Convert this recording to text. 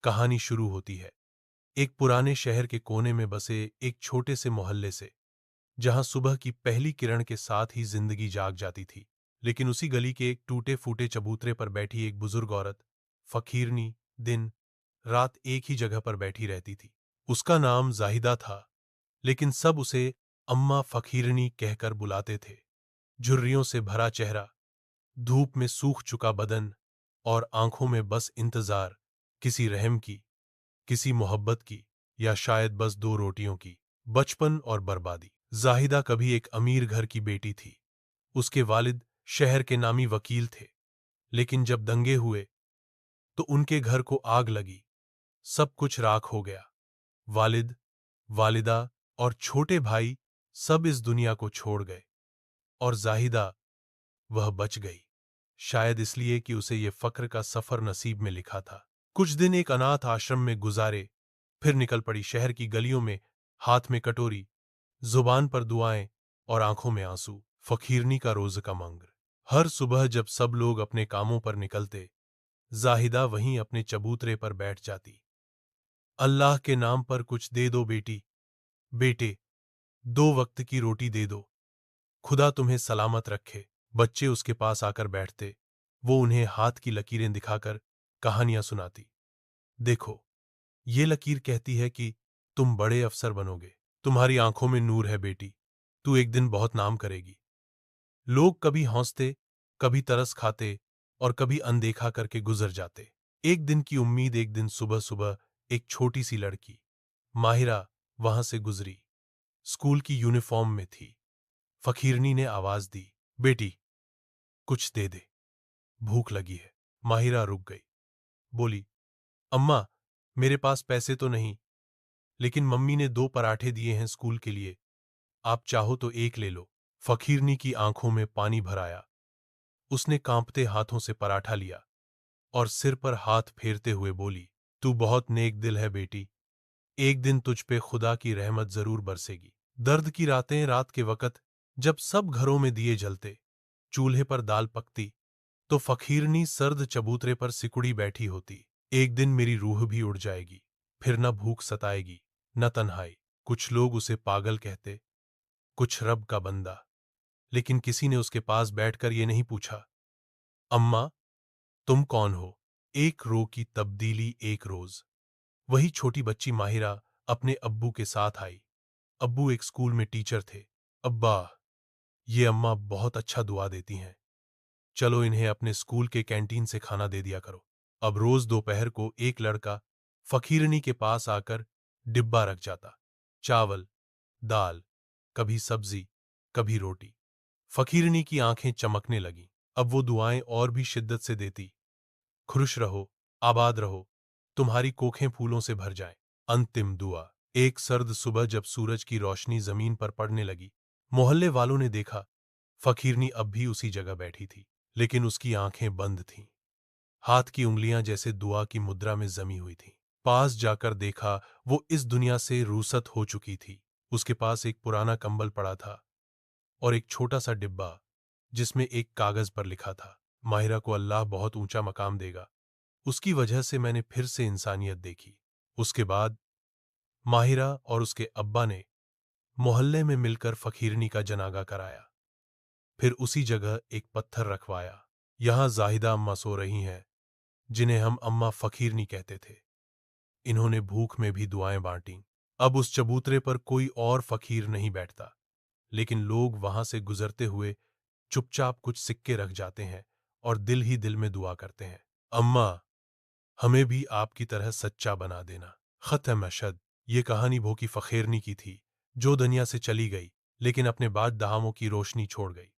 कहानी शुरू होती है एक पुराने शहर के कोने में बसे एक छोटे से मोहल्ले से, जहां सुबह की पहली किरण के साथ ही जिंदगी जाग जाती थी। लेकिन उसी गली के एक टूटे फूटे चबूतरे पर बैठी एक बुजुर्ग औरत, फकीरनी, दिन रात एक ही जगह पर बैठी रहती थी। उसका नाम जाहिदा था, लेकिन सब उसे अम्मा फकीरनी कहकर बुलाते थे। झुर्रियों से भरा चेहरा, धूप में सूख चुका बदन और आंखों में बस इंतजार, किसी रहम की, किसी मोहब्बत की, या शायद बस दो रोटियों की। बचपन और बर्बादी। जाहिदा कभी एक अमीर घर की बेटी थी। उसके वालिद शहर के नामी वकील थे, लेकिन जब दंगे हुए तो उनके घर को आग लगी, सब कुछ राख हो गया। वालिद, वालिदा और छोटे भाई सब इस दुनिया को छोड़ गए, और जाहिदा, वह बच गई, शायद इसलिए कि उसे ये फक्र का सफर नसीब में लिखा था। कुछ दिन एक अनाथ आश्रम में गुजारे, फिर निकल पड़ी शहर की गलियों में, हाथ में कटोरी, जुबान पर दुआएं और आंखों में आंसू। फकीरनी का रोज का मंगर। हर सुबह जब सब लोग अपने कामों पर निकलते, जाहिदा वहीं अपने चबूतरे पर बैठ जाती। अल्लाह के नाम पर कुछ दे दो बेटी, बेटे, दो वक्त की रोटी दे दो, खुदा तुम्हें सलामत रखे। बच्चे उसके पास आकर बैठते, वो उन्हें हाथ की लकीरें दिखाकर कहानियां सुनाती। देखो, ये लकीर कहती है कि तुम बड़े अफसर बनोगे। तुम्हारी आंखों में नूर है बेटी, तू एक दिन बहुत नाम करेगी। लोग कभी हौंसते, कभी तरस खाते और कभी अनदेखा करके गुजर जाते। एक दिन की उम्मीद, एक दिन सुबह सुबह एक छोटी सी लड़की, माहिरा, वहां से गुजरी। स्कूल की यूनिफॉर्म में थी। फकीरनी ने आवाज दी, बेटी, कुछ दे दे, भूख लगी है। माहिरा रुक गई, बोली, अम्मा, मेरे पास पैसे तो नहीं, लेकिन मम्मी ने दो पराठे दिए हैं स्कूल के लिए, आप चाहो तो एक ले लो। फकीरनी की आंखों में पानी भर आया। उसने कांपते हाथों से पराठा लिया और सिर पर हाथ फेरते हुए बोली, तू बहुत नेक दिल है बेटी, एक दिन तुझ पे खुदा की रहमत जरूर बरसेगी। दर्द की रातें, रात के वक्त जब सब घरों में दिए जलते, चूल्हे पर दाल पकती, तो फकीरनी सर्द चबूतरे पर सिकुड़ी बैठी होती। एक दिन मेरी रूह भी उड़ जाएगी, फिर न भूख सताएगी, न तन्हाई। कुछ लोग उसे पागल कहते, कुछ रब का बंदा, लेकिन किसी ने उसके पास बैठकर ये नहीं पूछा, अम्मा, तुम कौन हो? एक रो की तब्दीली, एक रोज। वही छोटी बच्ची माहिरा अपने अब्बू के साथ आई। अब्बू एक स्कूल में टीचर थे। अब्बा, ये अम्मा बहुत अच्छा दुआ देती हैं, चलो इन्हें अपने स्कूल के कैंटीन से खाना दे दिया करो। अब रोज दोपहर को एक लड़का फकीरनी के पास आकर डिब्बा रख जाता, चावल, दाल, कभी सब्जी, कभी रोटी। फकीरनी की आंखें चमकने लगीं। अब वो दुआएं और भी शिद्दत से देती, खुश रहो, आबाद रहो, तुम्हारी कोखें फूलों से भर जाएं। अंतिम दुआ। एक सर्द सुबह जब सूरज की रोशनी जमीन पर पड़ने लगी, मोहल्ले वालों ने देखा फकीरनी अब भी उसी जगह बैठी थी, लेकिन उसकी आंखें बंद थीं। हाथ की उंगलियां जैसे दुआ की मुद्रा में जमी हुई थीं। पास जाकर देखा, वो इस दुनिया से रूसत हो चुकी थी। उसके पास एक पुराना कंबल पड़ा था और एक छोटा सा डिब्बा, जिसमें एक कागज पर लिखा था, माहिरा को अल्लाह बहुत ऊंचा मकाम देगा, उसकी वजह से मैंने फिर से इंसानियत देखी। उसके बाद माहिरा और उसके अब्बा ने मोहल्ले में मिलकर फकीरनी का जनाजा कराया। फिर उसी जगह एक पत्थर रखवाया। यहां जाहिदा अम्मा सो रही हैं, जिन्हें हम अम्मा फकीरनी कहते थे। इन्होंने भूख में भी दुआएं बांटी। अब उस चबूतरे पर कोई और फकीर नहीं बैठता, लेकिन लोग वहां से गुजरते हुए चुपचाप कुछ सिक्के रख जाते हैं और दिल ही दिल में दुआ करते हैं, अम्मा, हमें भी आपकी तरह सच्चा बना देना। खत्म अशद। ये कहानी भोकी फकीरनी की थी, जो दुनिया से चली गई, लेकिन अपने बाद दहामों की रोशनी छोड़ गई।